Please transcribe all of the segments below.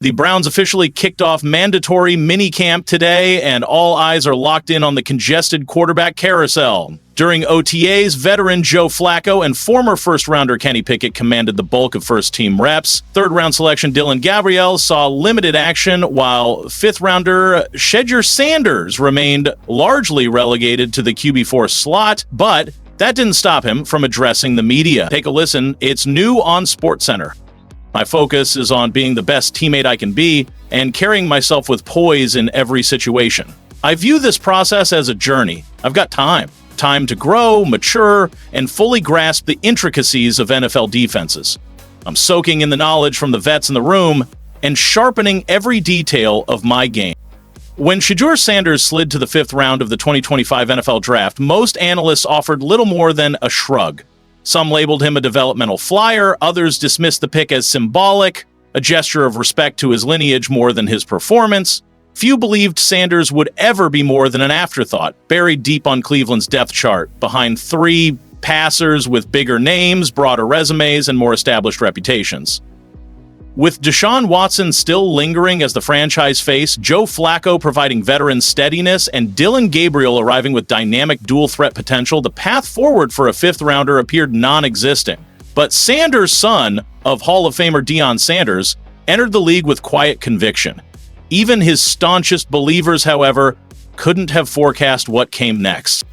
The Browns officially kicked off mandatory minicamp today, and all eyes are locked in on the congested quarterback carousel. During OTAs, veteran Joe Flacco and former first-rounder Kenny Pickett commanded the bulk of first-team reps. Third-round selection Dillon Gabriel saw limited action, while fifth-rounder Shedeur Sanders remained largely relegated to the QB4 slot, but that didn't stop him from addressing the media. Take a listen. It's new on SportsCenter. My focus is on being the best teammate I can be and carrying myself with poise in every situation. I view this process as a journey. I've got time to grow, mature, and fully grasp the intricacies of NFL defenses. I'm soaking in the knowledge from the vets in the room and sharpening every detail of my game. When Shedeur Sanders slid to the fifth round of the 2025 NFL Draft, most analysts offered little more than a shrug. Some labeled him a developmental flyer, others dismissed the pick as symbolic, a gesture of respect to his lineage more than his performance. Few believed Sanders would ever be more than an afterthought, buried deep on Cleveland's depth chart, behind three passers with bigger names, broader resumes, and more established reputations. With Deshaun Watson still lingering as the franchise face, Joe Flacco providing veteran steadiness, and Dillon Gabriel arriving with dynamic dual-threat potential, the path forward for a fifth-rounder appeared non-existent. But Sanders' son of Hall of Famer Deion Sanders entered the league with quiet conviction. Even his staunchest believers, however, couldn't have forecast what came next.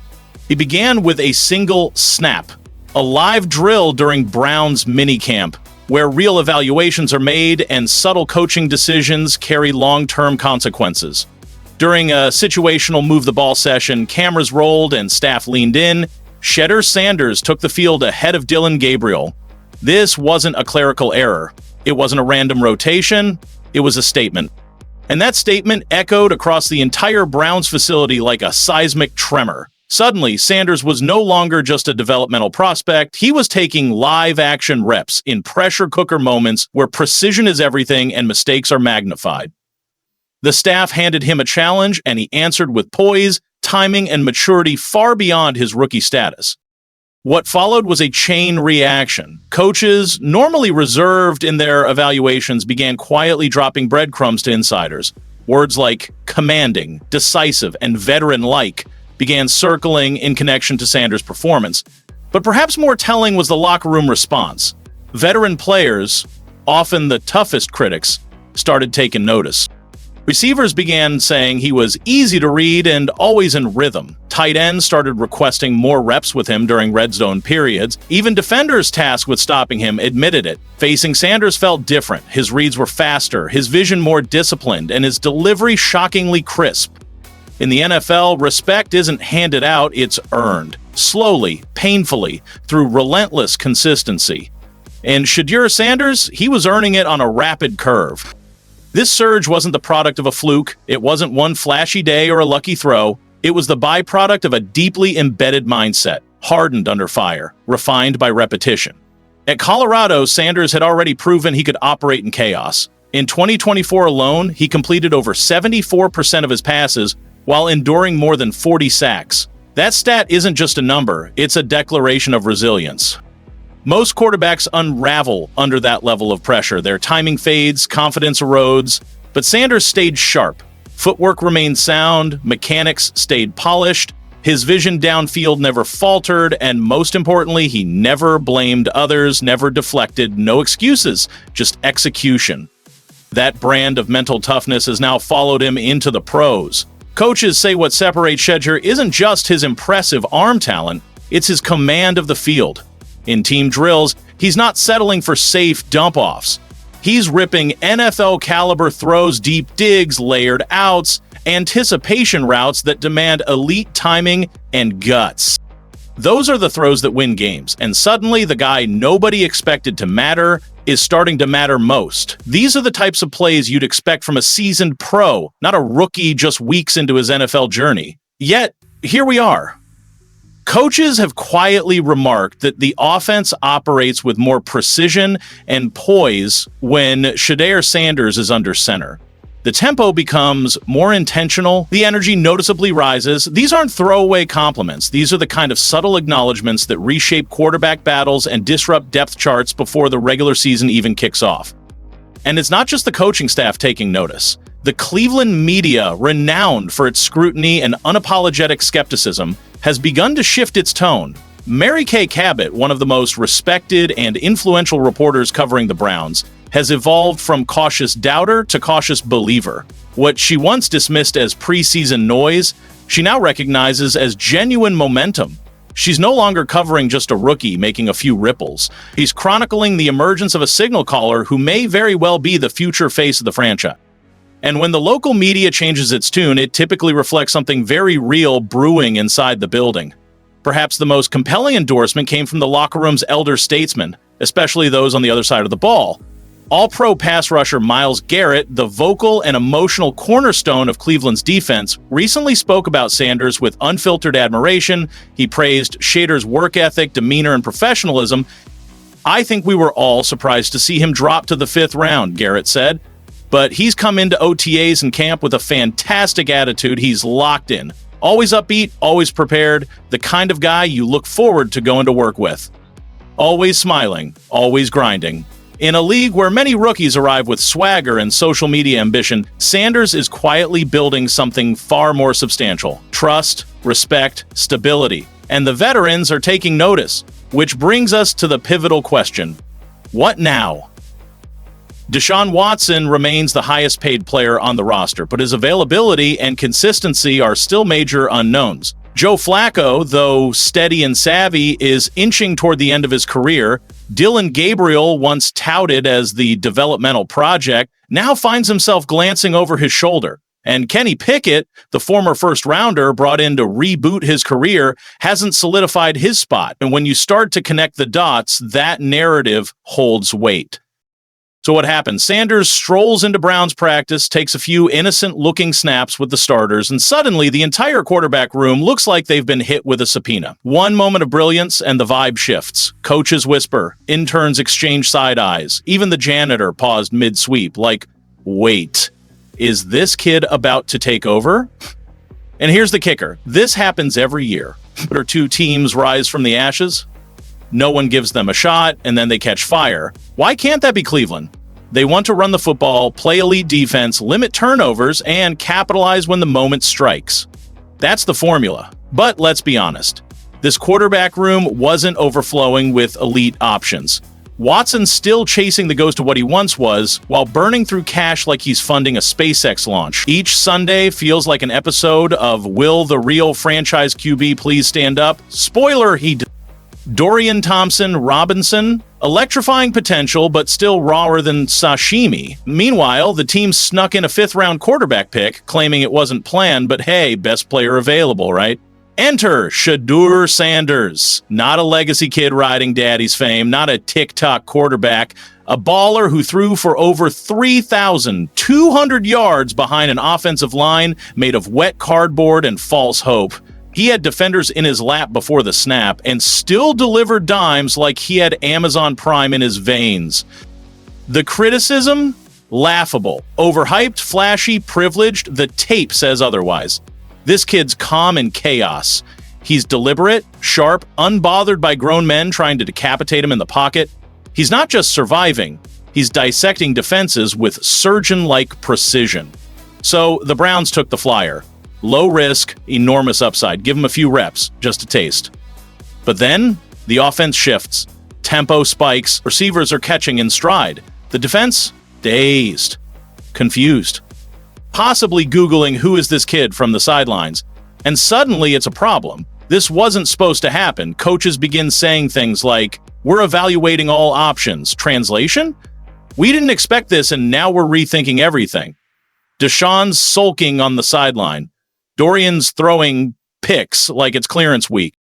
He began with a single snap, a live drill during Browns minicamp, where real evaluations are made and subtle coaching decisions carry long-term consequences. During a situational move-the-ball session, cameras rolled and staff leaned in. Shedeur Sanders took the field ahead of Dillon Gabriel. This wasn't a clerical error. It wasn't a random rotation. It was a statement. And that statement echoed across the entire Browns facility like a seismic tremor. Suddenly, Sanders was no longer just a developmental prospect. He was taking live action reps in pressure cooker moments where precision is everything and mistakes are magnified. The staff handed him a challenge, and he answered with poise, timing, and maturity far beyond his rookie status. What followed was a chain reaction. Coaches, normally reserved in their evaluations, began quietly dropping breadcrumbs to insiders. Words like commanding, decisive, and veteran-like began circling in connection to Sanders' performance. But perhaps more telling was the locker room response. Veteran players, often the toughest critics, started taking notice. Receivers began saying he was easy to read and always in rhythm. Tight ends started requesting more reps with him during red zone periods. Even defenders tasked with stopping him admitted it. Facing Sanders felt different. His reads were faster, his vision more disciplined, and his delivery shockingly crisp. In the NFL, respect isn't handed out, it's earned. Slowly, painfully, through relentless consistency. And Shedeur Sanders, he was earning it on a rapid curve. This surge wasn't the product of a fluke. It wasn't one flashy day or a lucky throw. It was the byproduct of a deeply embedded mindset, hardened under fire, refined by repetition. At Colorado, Sanders had already proven he could operate in chaos. In 2024 alone, he completed over 74% of his passes, while enduring more than 40 sacks. That stat isn't just a number, it's a declaration of resilience. Most quarterbacks unravel under that level of pressure. Their timing fades, confidence erodes, but Sanders stayed sharp. Footwork remained sound, mechanics stayed polished, his vision downfield never faltered, and most importantly, he never blamed others, never deflected, no excuses, just execution. That brand of mental toughness has now followed him into the pros. Coaches say what separates Shedeur isn't just his impressive arm talent, it's his command of the field. In team drills, he's not settling for safe dump-offs. He's ripping NFL-caliber throws, deep digs, layered outs, anticipation routes that demand elite timing and guts. Those are the throws that win games, and suddenly the guy nobody expected to matter is starting to matter most. These are the types of plays you'd expect from a seasoned pro, not a rookie just weeks into his NFL journey. Yet, here we are. Coaches have quietly remarked that the offense operates with more precision and poise when Shedeur Sanders is under center. The tempo becomes more intentional, the energy noticeably rises. These aren't throwaway compliments. These are the kind of subtle acknowledgments that reshape quarterback battles and disrupt depth charts before the regular season even kicks off. And it's not just the coaching staff taking notice. The Cleveland media, renowned for its scrutiny and unapologetic skepticism, has begun to shift its tone. Mary Kay Cabot, one of the most respected and influential reporters covering the Browns, has evolved from cautious doubter to cautious believer. What she once dismissed as preseason noise, she now recognizes as genuine momentum. She's no longer covering just a rookie making a few ripples. He's chronicling the emergence of a signal caller who may very well be the future face of the franchise. And when the local media changes its tune, it typically reflects something very real brewing inside the building. Perhaps the most compelling endorsement came from the locker room's elder statesmen, especially those on the other side of the ball. All-pro pass rusher Myles Garrett, the vocal and emotional cornerstone of Cleveland's defense, recently spoke about Sanders with unfiltered admiration. He praised Shedur's work ethic, demeanor, and professionalism. "I think we were all surprised to see him drop to the 5th round," Garrett said. "But he's come into OTAs and camp with a fantastic attitude. He's locked in. Always upbeat, always prepared, the kind of guy you look forward to going to work with. Always smiling, always grinding." In a league where many rookies arrive with swagger and social media ambition, Sanders is quietly building something far more substantial: trust, respect, stability. And the veterans are taking notice, which brings us to the pivotal question: what now? Deshaun Watson remains the highest paid player on the roster, but his availability and consistency are still major unknowns. Joe Flacco, though steady and savvy, is inching toward the end of his career. Dillon Gabriel, once touted as the developmental project, now finds himself glancing over his shoulder. And Kenny Pickett, the former first-rounder brought in to reboot his career, hasn't solidified his spot. And when you start to connect the dots, that narrative holds weight. So what happens? Sanders strolls into Browns practice, takes a few innocent-looking snaps with the starters, and suddenly the entire quarterback room looks like they've been hit with a subpoena. One moment of brilliance and the vibe shifts. Coaches whisper, interns exchange side eyes. Even the janitor paused mid-sweep, like, wait, is this kid about to take over? And here's the kicker. This happens every year. But are two teams rise from the ashes? No one gives them a shot, and then they catch fire. Why can't that be Cleveland? They want to run the football, play elite defense, limit turnovers, and capitalize when the moment strikes. That's the formula. But let's be honest. This quarterback room wasn't overflowing with elite options. Watson's still chasing the ghost of what he once was, while burning through cash like he's funding a SpaceX launch. Each Sunday feels like an episode of Will the Real Franchise QB Please Stand Up? Spoiler, Dorian Thompson-Robinson, electrifying potential, but still rawer than sashimi. Meanwhile, the team snuck in a 5th-round quarterback pick, claiming it wasn't planned, but hey, best player available, right? Enter Shedeur Sanders. Not a legacy kid riding daddy's fame, not a TikTok quarterback, a baller who threw for over 3,200 yards behind an offensive line made of wet cardboard and false hope. He had defenders in his lap before the snap and still delivered dimes like he had Amazon Prime in his veins. The criticism? Laughable. Overhyped, flashy, privileged, the tape says otherwise. This kid's calm in chaos. He's deliberate, sharp, unbothered by grown men trying to decapitate him in the pocket. He's not just surviving, he's dissecting defenses with surgeon-like precision. So the Browns took the flyer. Low risk, enormous upside. Give him a few reps, just a taste. But then, the offense shifts. Tempo spikes. Receivers are catching in stride. The defense? Dazed. Confused. Possibly Googling who is this kid from the sidelines. And suddenly it's a problem. This wasn't supposed to happen. Coaches begin saying things like, "We're evaluating all options." Translation? "We didn't expect this and now we're rethinking everything." Deshaun's sulking on the sideline. Dorian's throwing picks like it's clearance week.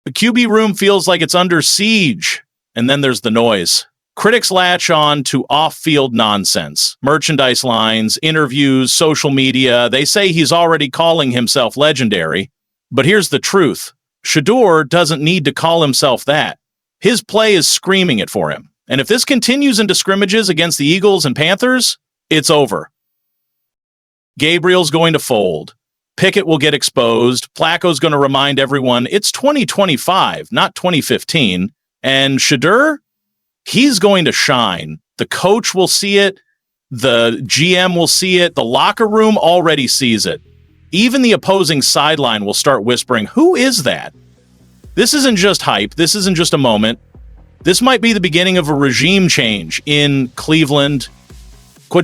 The QB room feels like it's under siege. And then there's the noise. Critics latch on to off-field nonsense. Merchandise lines, interviews, social media. They say he's already calling himself legendary. But here's the truth. Shedeur doesn't need to call himself that. His play is screaming it for him. And if this continues into scrimmages against the Eagles and Panthers, it's over. Gabriel's going to fold. Pickett will get exposed. Flacco's going to remind everyone it's 2025, not 2015. And Shedeur, he's going to shine. The coach will see it. The GM will see it. The locker room already sees it. Even the opposing sideline will start whispering, "Who is that?" This isn't just hype. This isn't just a moment. This might be the beginning of a regime change in Cleveland.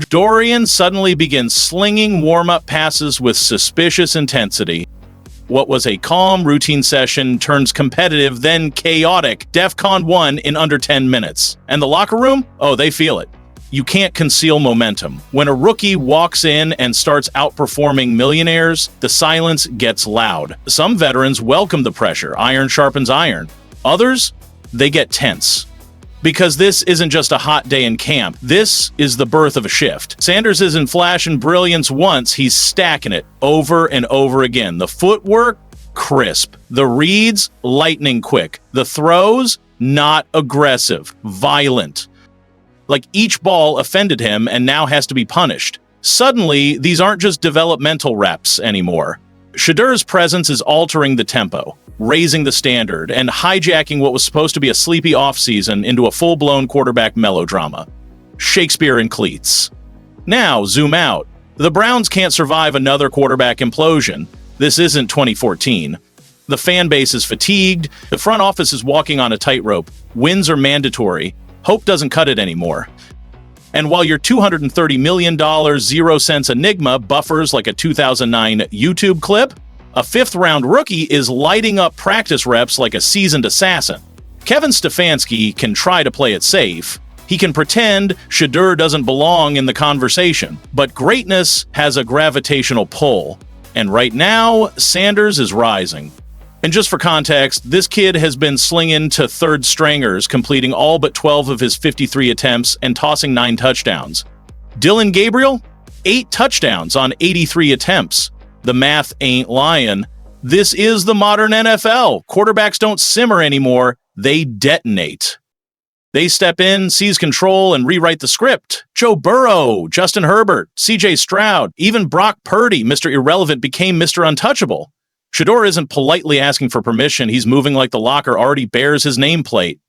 Dorian suddenly begins slinging warm-up passes with suspicious intensity. What was a calm, routine session turns competitive, then chaotic, DEFCON 1 in under 10 minutes. And the locker room? Oh, they feel it. You can't conceal momentum. When a rookie walks in and starts outperforming millionaires, the silence gets loud. Some veterans welcome the pressure. Iron sharpens iron. Others, they get tense. Because this isn't just a hot day in camp. This is the birth of a shift. Sanders isn't flashing brilliance once. He's stacking it over and over again. The footwork, crisp. The reads, lightning quick. The throws, not aggressive, violent. Like each ball offended him and now has to be punished. Suddenly, these aren't just developmental reps anymore. Shedeur's presence is altering the tempo, raising the standard, and hijacking what was supposed to be a sleepy offseason into a full-blown quarterback melodrama. Shakespeare in cleats. Now, zoom out. The Browns can't survive another quarterback implosion. This isn't 2014. The fan base is fatigued. The front office is walking on a tightrope. Wins are mandatory. Hope doesn't cut it anymore. And while your $230 million 0-cents enigma buffers like a 2009 YouTube clip, a fifth-round rookie is lighting up practice reps like a seasoned assassin. Kevin Stefanski can try to play it safe. He can pretend Shedeur doesn't belong in the conversation. But greatness has a gravitational pull. And right now, Sanders is rising. And just for context, this kid has been slinging to third stringers, completing all but 12 of his 53 attempts and tossing 9 touchdowns. Dillon Gabriel, 8 touchdowns on 83 attempts. The math ain't lying. This is the modern NFL. Quarterbacks don't simmer anymore. They detonate. They step in, seize control, and rewrite the script. Joe Burrow, Justin Herbert, CJ Stroud, even Brock Purdy, Mr. Irrelevant, became Mr. Untouchable. Shedeur isn't politely asking for permission. He's moving like the locker already bears his nameplate.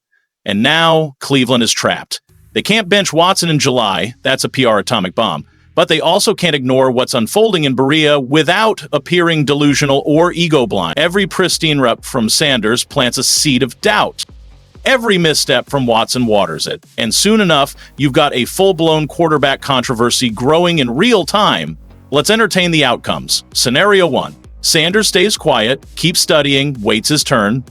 And now, Cleveland is trapped. They can't bench Watson in July. That's a PR atomic bomb. But they also can't ignore what's unfolding in Berea without appearing delusional or ego-blind. Every pristine rep from Sanders plants a seed of doubt. Every misstep from Watson waters it. And soon enough, you've got a full-blown quarterback controversy growing in real time. Let's entertain the outcomes. Scenario 1. Sanders stays quiet, keeps studying, waits his turn.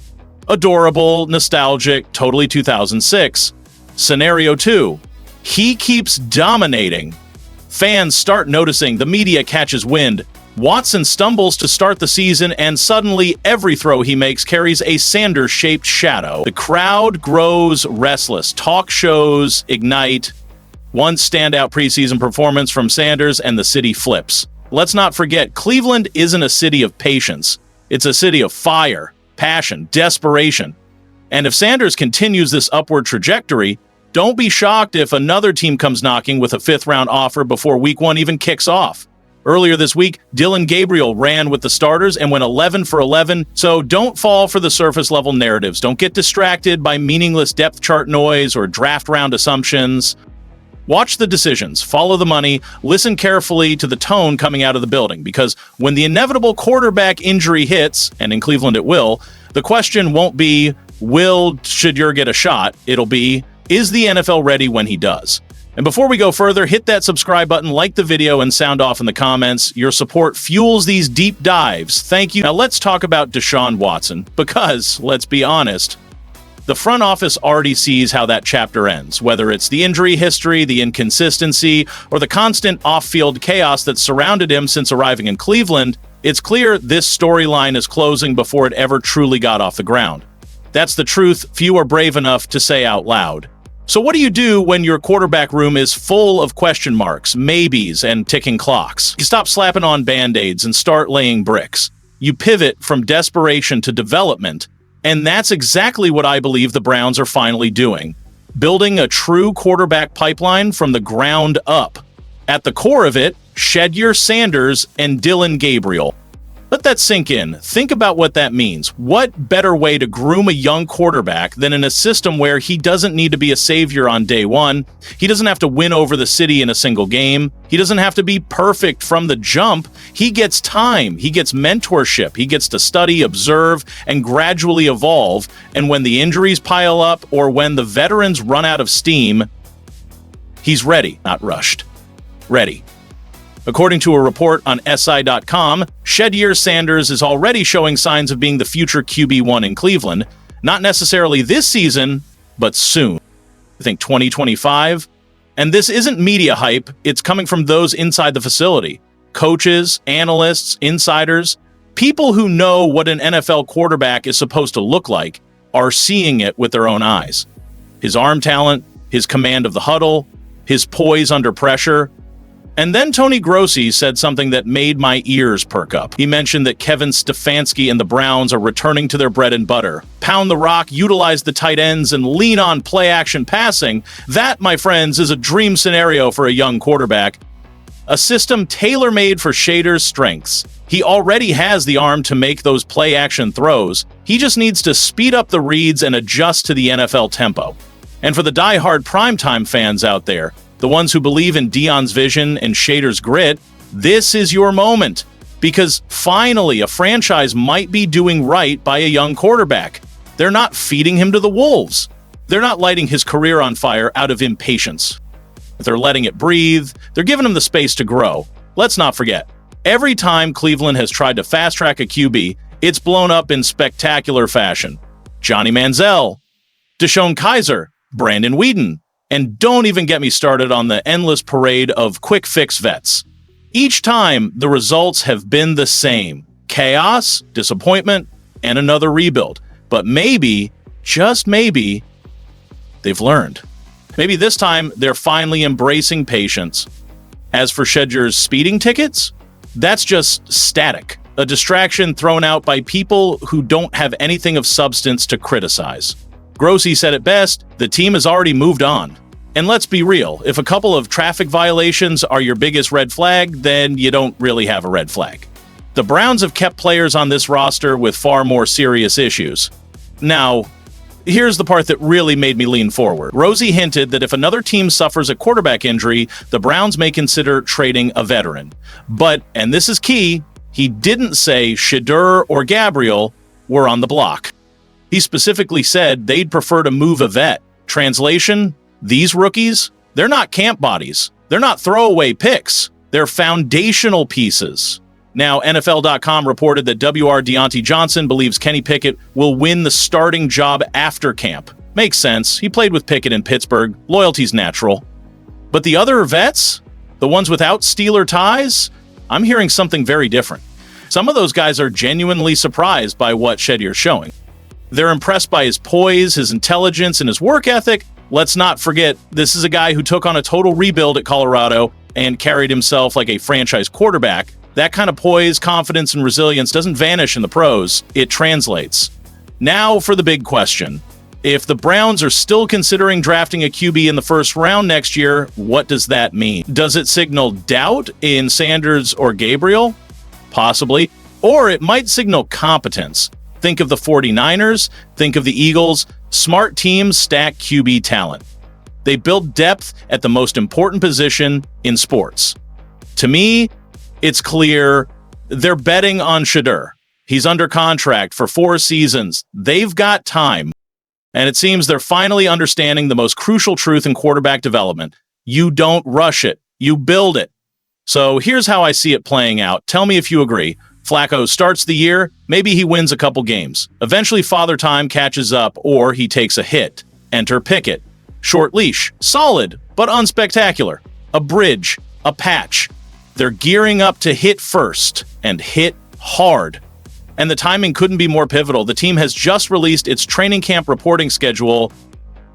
Adorable, nostalgic, totally 2006. Scenario 2. He keeps dominating. Fans start noticing, the media catches wind. Watson stumbles to start the season, and suddenly every throw he makes carries a Sanders-shaped shadow. The crowd grows restless. Talk shows ignite. One standout preseason performance from Sanders, and the city flips. Let's not forget, Cleveland isn't a city of patience. It's a city of fire, passion, desperation. And if Sanders continues this upward trajectory, don't be shocked if another team comes knocking with a fifth-round offer before Week 1 even kicks off. Earlier this week, Dillon Gabriel ran with the starters and went 11 for 11, so don't fall for the surface-level narratives. Don't get distracted by meaningless depth chart noise or draft round assumptions. Watch the decisions, follow the money, listen carefully to the tone coming out of the building, because when the inevitable quarterback injury hits, and in Cleveland it will, the question won't be, will Shedeur get a shot? It'll be, is the NFL ready when he does? And before we go further, hit that subscribe button, like the video, and sound off in the comments. Your support fuels these deep dives. Thank you. Now let's talk about Deshaun Watson, because, let's be honest, the front office already sees how that chapter ends, whether it's the injury history, the inconsistency, or the constant off-field chaos that surrounded him since arriving in Cleveland. It's clear this storyline is closing before it ever truly got off the ground. That's the truth few are brave enough to say out loud. So what do you do when your quarterback room is full of question marks, maybes, and ticking clocks? You stop slapping on Band-Aids and start laying bricks. You pivot from desperation to development. And that's exactly what I believe the Browns are finally doing. Building a true quarterback pipeline from the ground up. At the core of it, Shedeur Sanders and Dillon Gabriel. Let that sink in. Think about what that means. What better way to groom a young quarterback than in a system where he doesn't need to be a savior on day one? He doesn't have to win over the city in a single game. He doesn't have to be perfect from the jump. He gets time. He gets mentorship. He gets to study, observe, and gradually evolve. And when the injuries pile up or when the veterans run out of steam, he's ready, not rushed. Ready. According to a report on SI.com, Shedeur Sanders is already showing signs of being the future QB1 in Cleveland. Not necessarily this season, but soon. I think 2025. And this isn't media hype. It's coming from those inside the facility. Coaches, analysts, insiders, people who know what an NFL quarterback is supposed to look like are seeing it with their own eyes. His arm talent, his command of the huddle, his poise under pressure. And then Tony Grossi said something that made my ears perk up. He mentioned that Kevin Stefanski and the Browns are returning to their bread and butter. Pound the rock, utilize the tight ends, and lean on play-action passing. That, my friends, is a dream scenario for a young quarterback. A system tailor-made for Shedeur's strengths. He already has the arm to make those play-action throws. He just needs to speed up the reads and adjust to the NFL tempo. And for the die-hard primetime fans out there, the ones who believe in Deion's vision and Shedeur's grit, this is your moment. Because finally, a franchise might be doing right by a young quarterback. They're not feeding him to the wolves. They're not lighting his career on fire out of impatience. They're letting it breathe. They're giving him the space to grow. Let's not forget, every time Cleveland has tried to fast-track a QB, it's blown up in spectacular fashion. Johnny Manziel, Deshaun Kaiser, Brandon Weeden. And don't even get me started on the endless parade of quick-fix vets. Each time, the results have been the same. Chaos, disappointment, and another rebuild. But maybe, just maybe, they've learned. Maybe this time, they're finally embracing patience. As for Shedeur's speeding tickets, that's just static. A distraction thrown out by people who don't have anything of substance to criticize. Grossi said it best, the team has already moved on. And let's be real, if a couple of traffic violations are your biggest red flag, then you don't really have a red flag. The Browns have kept players on this roster with far more serious issues. Now, here's the part that really made me lean forward. Rosie hinted that if another team suffers a quarterback injury, the Browns may consider trading a veteran. But, and this is key, he didn't say Shedeur or Gabriel were on the block. He specifically said they'd prefer to move a vet. Translation? These rookies, they're not camp bodies. They're not throwaway picks. They're foundational pieces. Now, NFL.com reported that WR Deontay Johnson believes Kenny Pickett will win the starting job after camp. Makes sense. He played with Pickett in Pittsburgh. Loyalty's natural. But the other vets, the ones without Steeler ties, I'm hearing something very different. Some of those guys are genuinely surprised by what Shedeur's showing. They're impressed by his poise, his intelligence, and his work ethic. Let's not forget, this is a guy who took on a total rebuild at Colorado and carried himself like a franchise quarterback. That kind of poise, confidence, and resilience doesn't vanish in the pros. It translates. Now for the big question. If the Browns are still considering drafting a QB in the first round next year, what does that mean? Does it signal doubt in Sanders or Gabriel? Possibly. Or it might signal competence. Think of the 49ers, think of the Eagles. Smart teams stack QB talent. They build depth at the most important position in sports. To me, it's clear they're betting on Shedeur. He's under contract for 4 seasons. They've got time. And it seems they're finally understanding the most crucial truth in quarterback development. You don't rush it. You build it. So here's how I see it playing out. Tell me if you agree. Flacco starts the year, maybe he wins a couple games. Eventually Father Time catches up, or he takes a hit. Enter Pickett. Short leash, solid, but unspectacular. A bridge, a patch. They're gearing up to hit first, and hit hard. And the timing couldn't be more pivotal. The team has just released its training camp reporting schedule,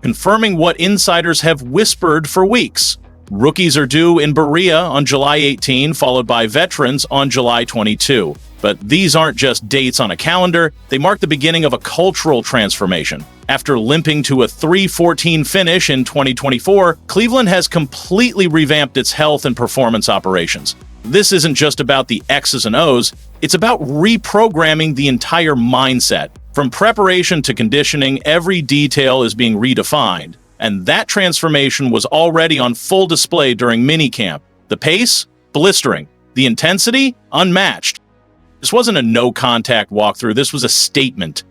confirming what insiders have whispered for weeks. Rookies are due in Berea on July 18, followed by veterans on July 22. But these aren't just dates on a calendar, they mark the beginning of a cultural transformation. After limping to a 3-14 finish in 2024, Cleveland has completely revamped its health and performance operations. This isn't just about the X's and O's, it's about reprogramming the entire mindset. From preparation to conditioning, every detail is being redefined. And that transformation was already on full display during minicamp. The pace? Blistering. The intensity? Unmatched. This wasn't a no-contact walkthrough, this was a statement.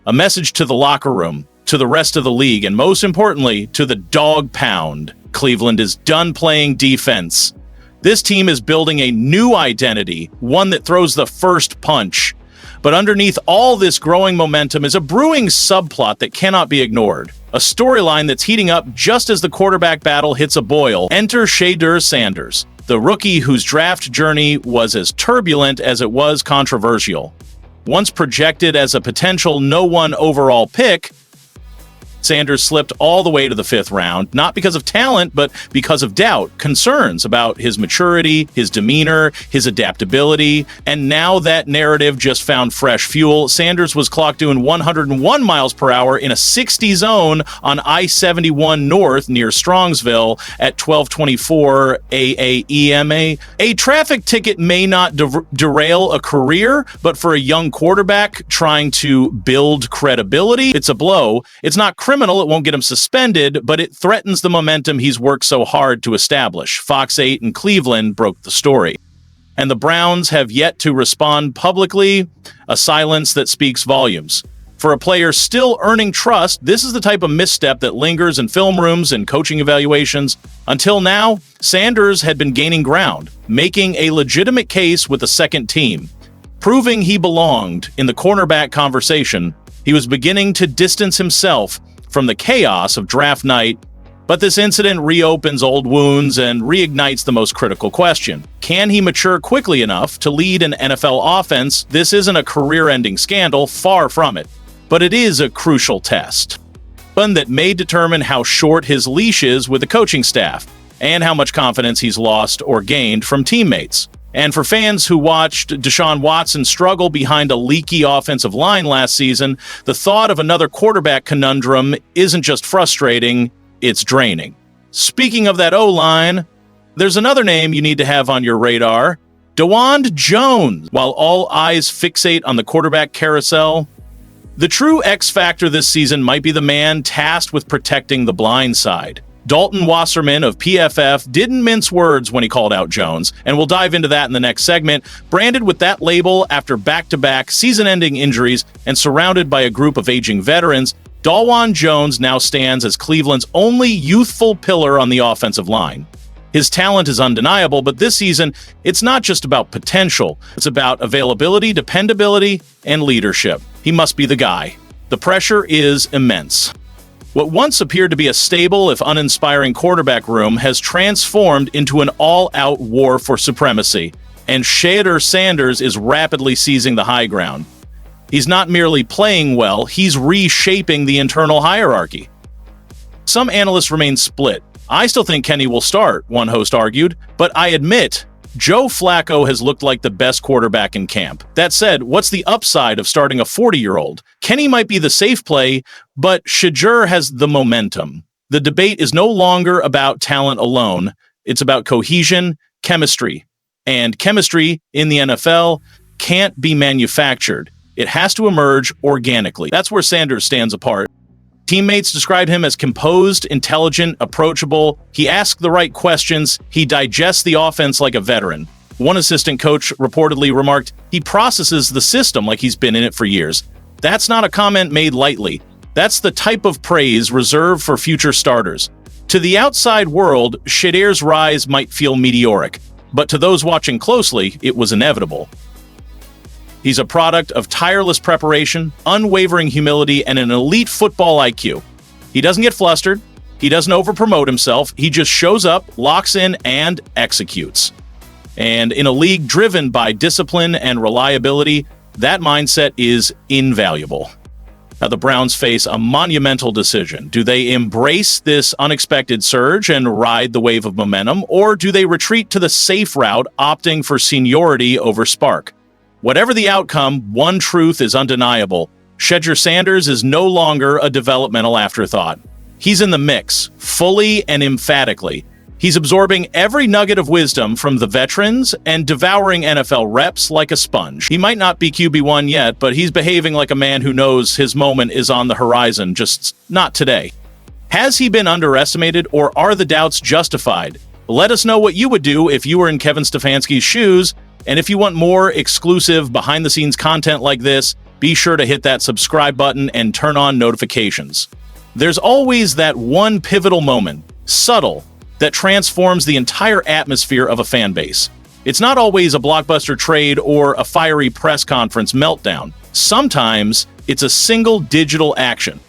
A message to the locker room, to the rest of the league, and most importantly, to the dog pound. Cleveland is done playing defense. This team is building a new identity, one that throws the first punch. But underneath all this growing momentum is a brewing subplot that cannot be ignored. A storyline that's heating up just as the quarterback battle hits a boil. Enter Shedeur Sanders, the rookie whose draft journey was as turbulent as it was controversial. Once projected as a potential No. 1 overall pick, Sanders slipped all the way to the 5th round, not because of talent, but because of doubt, concerns about his maturity, his demeanor, his adaptability, and now that narrative just found fresh fuel. Sanders was clocked doing 101 miles per hour in a 60 zone on I-71 North near Strongsville at 12:24 AAEMA. A traffic ticket may not derail a career, but for a young quarterback trying to build credibility, it's a blow. It's not criminal, it won't get him suspended, but it threatens the momentum he's worked so hard to establish. Fox 8 in Cleveland broke the story. And the Browns have yet to respond publicly, a silence that speaks volumes. For a player still earning trust, this is the type of misstep that lingers in film rooms and coaching evaluations. Until now, Sanders had been gaining ground, making a legitimate case with the second team, proving he belonged in the cornerback conversation. He was beginning to distance himself from the chaos of draft night, but this incident reopens old wounds and reignites the most critical question. Can he mature quickly enough to lead an NFL offense? This isn't a career-ending scandal, far from it, but it is a crucial test. One that may determine how short his leash is with the coaching staff, and how much confidence he's lost or gained from teammates. And for fans who watched Deshaun Watson struggle behind a leaky offensive line last season, the thought of another quarterback conundrum isn't just frustrating, it's draining. Speaking of that O-line, there's another name you need to have on your radar, DeWand Jones. While all eyes fixate on the quarterback carousel, the true X factor this season might be the man tasked with protecting the blind side. Dalton Wasserman of PFF didn't mince words when he called out Jones, and we'll dive into that in the next segment. Branded with that label after back-to-back season-ending injuries and surrounded by a group of aging veterans, DeWand Jones now stands as Cleveland's only youthful pillar on the offensive line. His talent is undeniable, but this season, it's not just about potential. It's about availability, dependability, and leadership. He must be the guy. The pressure is immense. What once appeared to be a stable, if uninspiring quarterback room has transformed into an all-out war for supremacy, and Shedeur Sanders is rapidly seizing the high ground. He's not merely playing well, he's reshaping the internal hierarchy. Some analysts remain split. I still think Kenny will start, one host argued, but I admit, Joe Flacco has looked like the best quarterback in camp. That said, what's the upside of starting a 40-year-old? Kenny might be the safe play, but Shedeur has the momentum. The debate is no longer about talent alone. It's about cohesion, chemistry. And chemistry in the NFL can't be manufactured. It has to emerge organically. That's where Sanders stands apart. Teammates describe him as composed, intelligent, approachable. He asks the right questions. He digests the offense like a veteran. One assistant coach reportedly remarked, he processes the system like he's been in it for years. That's not a comment made lightly. That's the type of praise reserved for future starters. To the outside world, Shedeur's rise might feel meteoric, but to those watching closely, it was inevitable. He's a product of tireless preparation, unwavering humility, and an elite football IQ. He doesn't get flustered. He doesn't overpromote himself. He just shows up, locks in, and executes. And in a league driven by discipline and reliability, that mindset is invaluable. Now, the Browns face a monumental decision. Do they embrace this unexpected surge and ride the wave of momentum, or do they retreat to the safe route, opting for seniority over spark? Whatever the outcome, one truth is undeniable. Shedeur Sanders is no longer a developmental afterthought. He's in the mix, fully and emphatically. He's absorbing every nugget of wisdom from the veterans and devouring NFL reps like a sponge. He might not be QB1 yet, but he's behaving like a man who knows his moment is on the horizon, just not today. Has he been underestimated, or are the doubts justified? Let us know what you would do if you were in Kevin Stefanski's shoes, and if you want more exclusive behind-the-scenes content like this, be sure to hit that subscribe button and turn on notifications. There's always that one pivotal moment, subtle, that transforms the entire atmosphere of a fan base. It's not always a blockbuster trade or a fiery press conference meltdown. Sometimes it's a single digital action.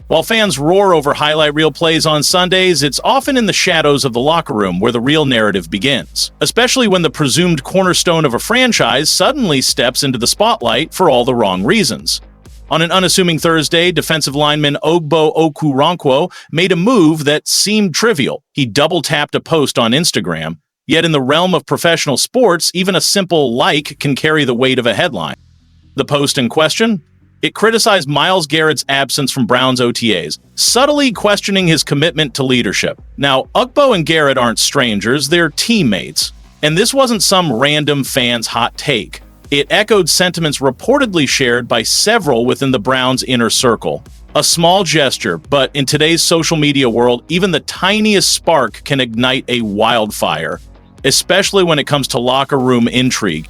While fans roar over highlight reel plays on Sundays, it's often in the shadows of the locker room where the real narrative begins, especially when the presumed cornerstone of a franchise suddenly steps into the spotlight for all the wrong reasons. On an unassuming Thursday, defensive lineman Ogbo Okoronkwo made a move that seemed trivial. He double-tapped a post on Instagram, yet in the realm of professional sports, even a simple like can carry the weight of a headline. The post in question? It criticized Myles Garrett's absence from Browns OTAs, subtly questioning his commitment to leadership. Now, Ogbo and Garrett aren't strangers, they're teammates. And this wasn't some random fan's hot take. It echoed sentiments reportedly shared by several within the Browns' inner circle. A small gesture, but in today's social media world, even the tiniest spark can ignite a wildfire, especially when it comes to locker room intrigue.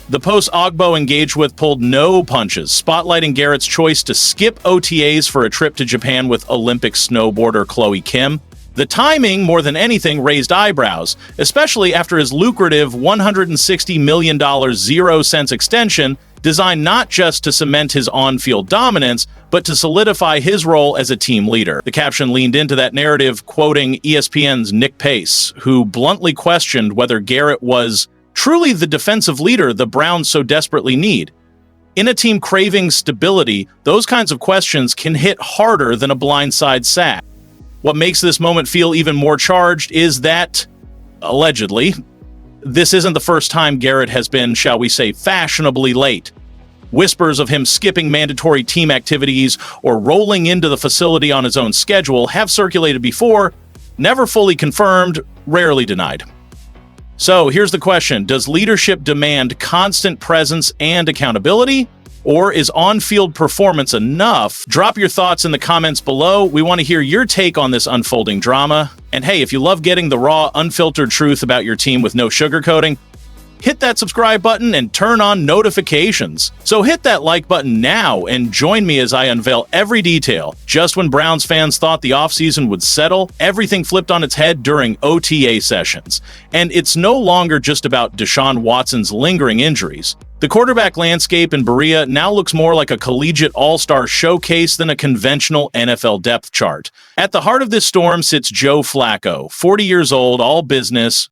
The post Ogbo engaged with pulled no punches, spotlighting Garrett's choice to skip OTAs for a trip to Japan with Olympic snowboarder Chloe Kim. The timing, more than anything, raised eyebrows, especially after his lucrative $160 million 0-cents extension, designed not just to cement his on-field dominance, but to solidify his role as a team leader. The caption leaned into that narrative, quoting ESPN's Nick Pace, who bluntly questioned whether Garrett was truly the defensive leader the Browns so desperately need. In a team craving stability, those kinds of questions can hit harder than a blindside sack. What makes this moment feel even more charged is that, allegedly, this isn't the first time Garrett has been, shall we say, fashionably late. Whispers of him skipping mandatory team activities or rolling into the facility on his own schedule have circulated before, never fully confirmed, rarely denied. So here's the question: does leadership demand constant presence and accountability? Or is on-field performance enough? Drop your thoughts in the comments below. We want to hear your take on this unfolding drama. And hey, if you love getting the raw, unfiltered truth about your team with no sugarcoating, hit that subscribe button and turn on notifications. So hit that like button now and join me as I unveil every detail. Just when Browns fans thought the offseason would settle, everything flipped on its head during OTA sessions. And it's no longer just about Deshaun Watson's lingering injuries. The quarterback landscape in Berea now looks more like a collegiate all-star showcase than a conventional NFL depth chart. At the heart of this storm sits Joe Flacco, 40 years old, all business,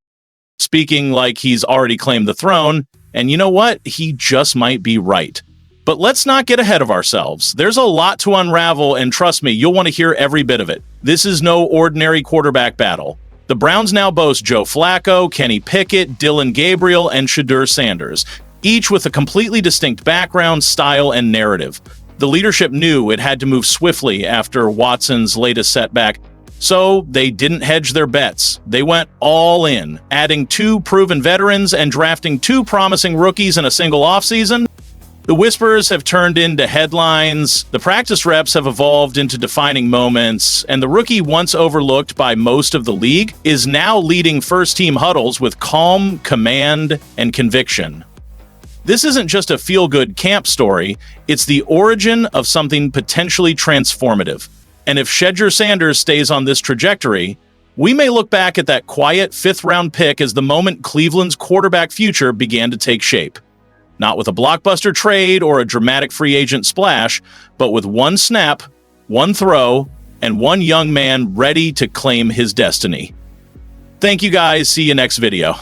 speaking like he's already claimed the throne, and you know what? He just might be right. But let's not get ahead of ourselves. There's a lot to unravel, and trust me, you'll want to hear every bit of it. This is no ordinary quarterback battle. The Browns now boast Joe Flacco, Kenny Pickett, Dylan Gabriel, and Shedeur Sanders, each with a completely distinct background, style, and narrative. The leadership knew it had to move swiftly after Watson's latest setback, so they didn't hedge their bets. They went all in, adding 2 proven veterans and drafting 2 promising rookies in a single offseason. The whispers have turned into headlines, the practice reps have evolved into defining moments, and the rookie once overlooked by most of the league is now leading first-team huddles with calm, command, and conviction. This isn't just a feel-good camp story, it's the origin of something potentially transformative. And if Shedeur Sanders stays on this trajectory, we may look back at that quiet 5th-round pick as the moment Cleveland's quarterback future began to take shape. Not with a blockbuster trade or a dramatic free agent splash, but with one snap, one throw, and one young man ready to claim his destiny. Thank you guys. See you next video.